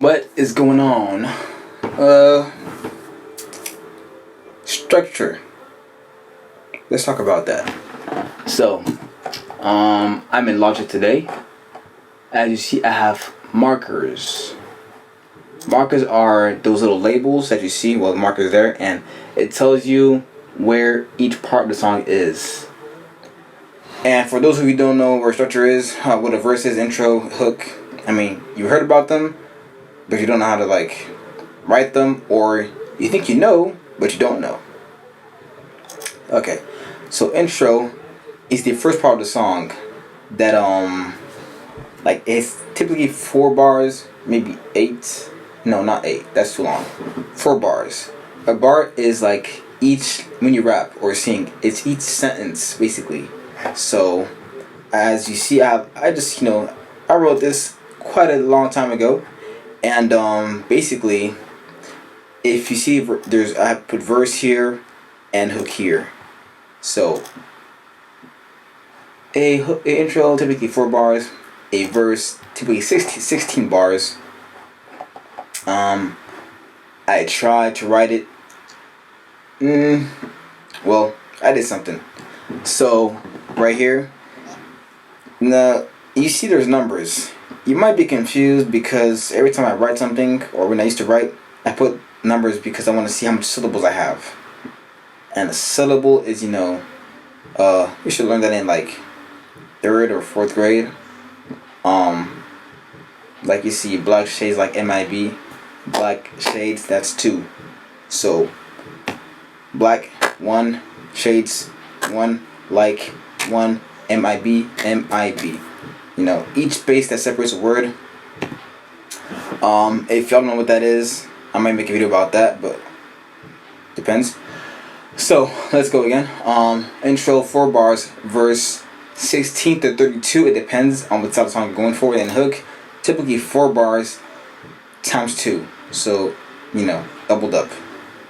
What is going on? Structure. Let's talk about that. So, I'm in Logic today. As you see, I have markers. Markers are those little labels that you see. Well, the markers there, and it tells you where each part of the song is. And for those of you who don't know where structure is, what a verse is, intro, hook. I mean, you heard about them, but you don't know how to write them, or you think you know, but you don't know. Okay, so intro is the first part of the song that it's typically 4 bars, maybe 8. No, not 8. That's too long. 4 bars. A bar is each, when you rap or sing, it's each sentence basically. So as you see, I wrote this quite a long time ago, and basically, if you see, I put verse here and hook here. So a intro typically 4 bars, a verse typically 16 bars. I tried to write it. Well, I did something. So right here, now you see there's numbers. You might be confused because every time I write something, or when I used to write, I put numbers because I want to see how much syllables I have. And a syllable is, you should learn that in 3rd or 4th grade. Like you see black shades like MIB, black shades, that's 2. So black 1, shades 1, like 1, MIB, MIB. Each space that separates a word. If y'all don't know what that is, I might make a video about that, but depends. So let's go again. Intro 4 bars, verse 16 to 32. It depends on what type of song you're going for. And hook, typically 4 bars times 2. So doubled up,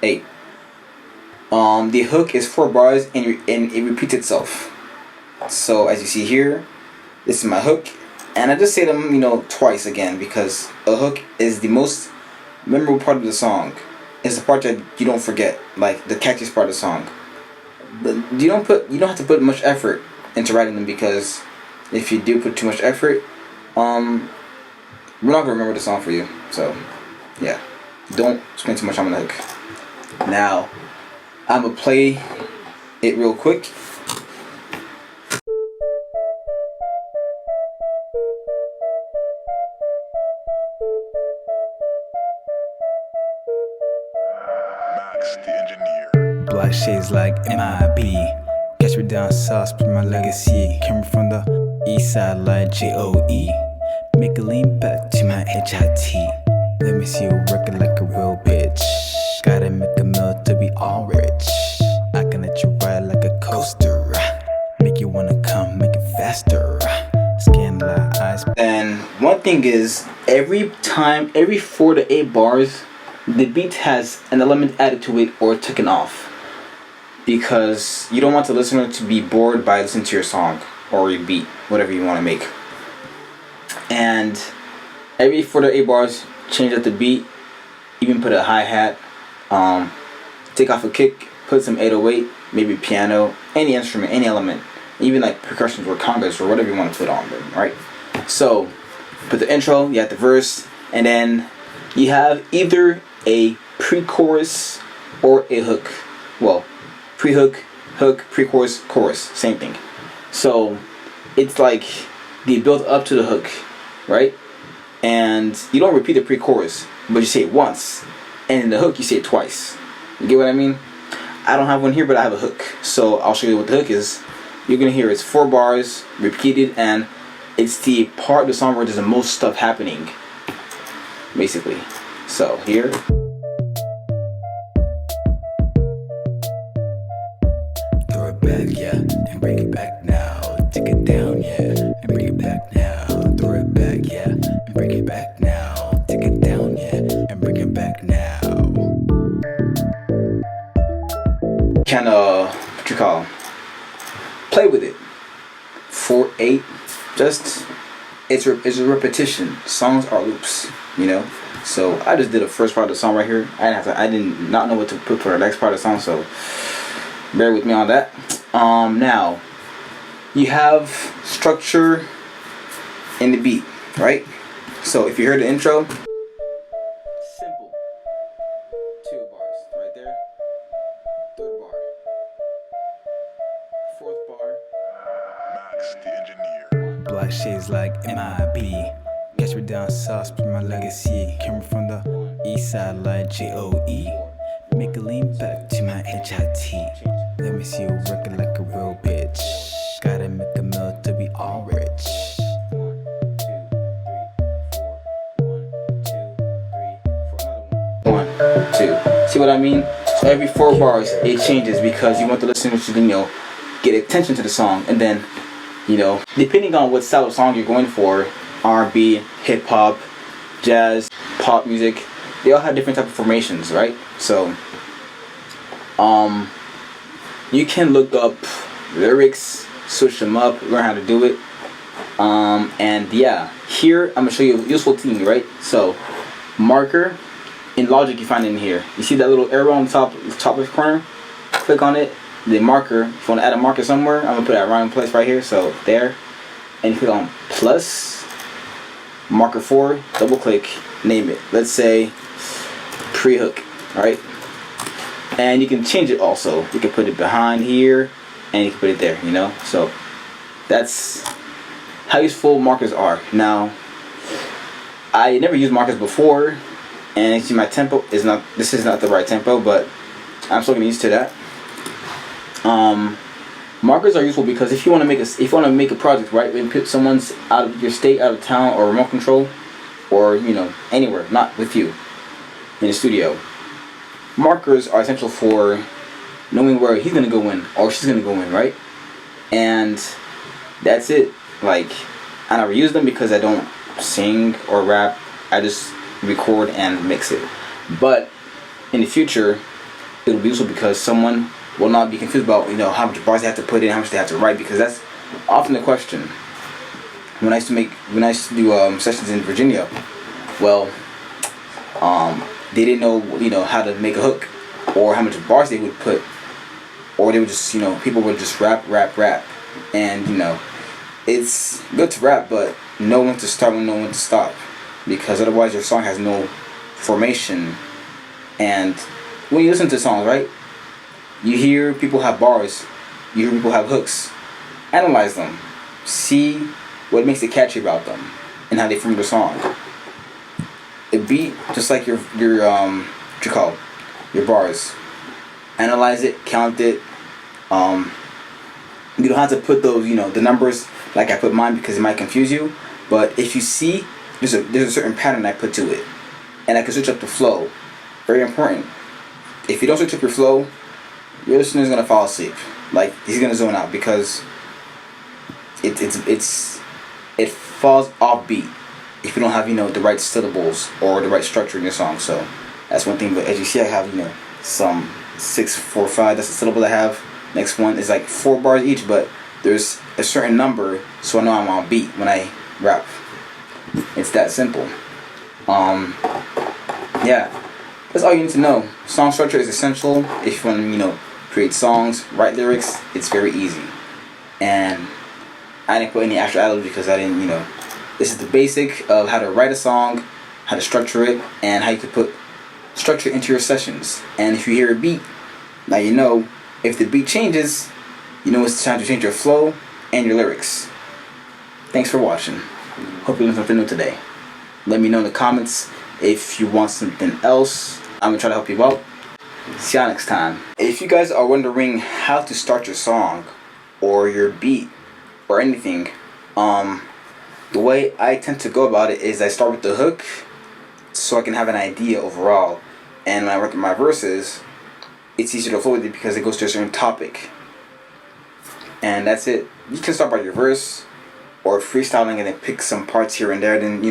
8. The hook is 4 bars and it repeats itself. So as you see here, this is my hook, and I just say them twice again because a hook is the most memorable part of the song. It's the part that you don't forget, like the catchiest part of the song. But you don't have to put much effort into writing them, because if you do put too much effort, we're not gonna remember the song for you. So yeah, don't spend too much time on the hook. Now I'm gonna play it real quick. The engineer. Black shades like MIB. Catch me down south, spread my legacy. Came from the east side like JOE. Make a lean back to my HIT. Let me see you working like a real bitch. Gotta make a meal to be all rich. I can let you ride like a coaster. Make you wanna come, make it faster. Scan like eyes. And one thing is, every 4 to 8 bars, the beat has an element added to it or taken off, because you don't want the listener to be bored by listening to your song or your beat, whatever you want to make. And every 4 to 8 bars, change up the beat, even put a hi-hat, take off a kick, put some 808, maybe piano, any instrument, any element, even percussions or congas or whatever you want to put on them, right? So put the intro, you have the verse, and then you have either a pre-chorus or a hook. Well, pre-hook, hook, pre-chorus, chorus, same thing. So it's the build up to the hook, right? And you don't repeat the pre-chorus, but you say it once, and in the hook you say it twice. You get what I mean? I don't have one here, but I have a hook, so I'll show you what the hook is. You're gonna hear it's 4 bars repeated, and it's the part of the song where there's the most stuff happening, basically. So here. Throw it back, yeah, and bring it back now. Take it down, yeah, and bring it back now. Throw it back, yeah, and bring it back now. Take it down, yeah, and bring it back now. Play with it. 4/8, just it's a repetition. Songs are loops, So I just did the first part of the song right here. I did not know what to put for the next part of the song, so bear with me on that. Now you have structure in the beat, right? So if you heard the intro, simple, 2 bars right there, 3rd bar, 4th bar, Max the engineer. Black shades like MIB. Guess we're down sauce for my legacy. Came from the east side like JOE. Make a lean back to my HIT. Let me see you working like a real bitch. Gotta make a meal to be all rich. 1, 2. See what I mean? So every 4 bars it changes because you want the listener to get attention to the song, and then depending on what style of song you're going for, R&B, hip hop, jazz, pop music, they all have different type of formations, right? So you can look up lyrics, switch them up, learn how to do it. And yeah, here I'm gonna show you a useful thing, right? So marker in Logic, you find it in here. You see that little arrow on the top left corner? Click on it. The marker, if you want to add a marker somewhere, I'm gonna put it at a random place right here. So there, and click on plus marker 4, double click, name it. Let's say pre-hook, right? And you can change it also. You can put it behind here, and you can put it there. So that's how useful markers are. Now, I never used markers before, and you see my tempo is not. This is not the right tempo, but I'm still getting used to that. Markers are useful because if you want to make a project, right, and put someone's out of your state, out of town, or remote control, or anywhere, not with you, in the studio. Markers are essential for knowing where he's gonna go in or she's gonna go in, right? And that's it. Like, I never use them because I don't sing or rap. I just record and mix it. But in the future, it'll be useful because someone will not be confused about how much bars they have to put in, how much they have to write, because that's often the question. When I used to do sessions in Virginia, well, they didn't know how to make a hook or how much bars they would put, or they would just people would just rap, and it's good to rap, but know when to start and know when to stop, because otherwise your song has no formation. And when you listen to songs, right, you hear people have bars, you hear people have hooks. Analyze them, see what makes it catchy about them, and how they form the song. A beat, just like your what you call your bars. Analyze it, count it. You don't have to put those the numbers like I put mine because it might confuse you. But if you see there's a certain pattern I put to it, and I can switch up the flow. Very important. If you don't switch up your flow, your listener is gonna fall asleep. Like, he's gonna zone out because it falls off beat if you don't have the right syllables or the right structure in your song. So that's one thing. But as you see, I have some 6, 4, 5. That's the syllable I have. Next one is like 4 bars each, but there's a certain number, so I know I'm on beat when I rap. It's that simple. Yeah, that's all you need to know. Song structure is essential if you want to create songs, write lyrics. It's very easy, and I didn't put any extra ad-libs because I didn't this is the basic of how to write a song, how to structure it, and how you could put structure into your sessions. And if you hear a beat, now if the beat changes, it's time to change your flow and your lyrics. Thanks for watching. Hope you learned something new today. Let me know in the comments if you want something else. I'm gonna try to help you out. See y'all next time. If you guys are wondering how to start your song or your beat or anything, the way I tend to go about it is I start with the hook so I can have an idea overall, and when I work with my verses, it's easier to flow with it because it goes to a certain topic, and that's it. You can start by your verse or freestyling and then pick some parts here and there, then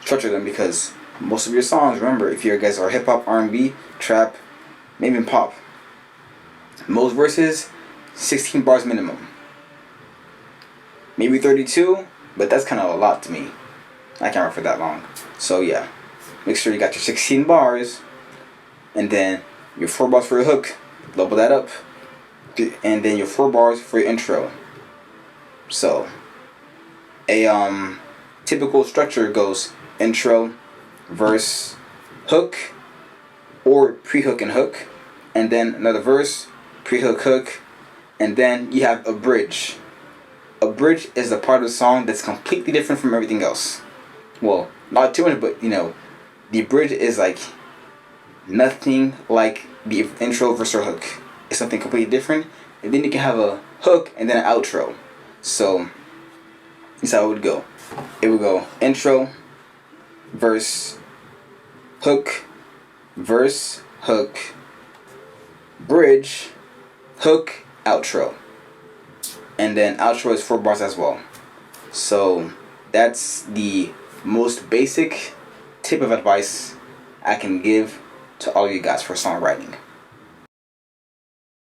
structure them, because most of your songs, remember, if you guys are hip hop, R&B, trap, maybe even pop, most verses 16 bars minimum, maybe 32, but that's kind of a lot to me. I can't rap for that long. So yeah, make sure you got your 16 bars, and then your 4 bars for your hook, double that up, and then your 4 bars for your intro. So a typical structure goes intro, verse, hook, or pre-hook and hook, and then another verse, pre-hook, hook, and then you have a bridge. A bridge is the part of the song that's completely different from everything else. Well, not too much, but the bridge is like nothing like the intro, verse, or hook. It's something completely different, and then you can have a hook and then an outro. So this is how it would go. It would go intro, verse, hook, verse, hook, bridge, hook, outro. And then outro is 4 bars as well. So that's the most basic tip of advice I can give to all you guys for songwriting.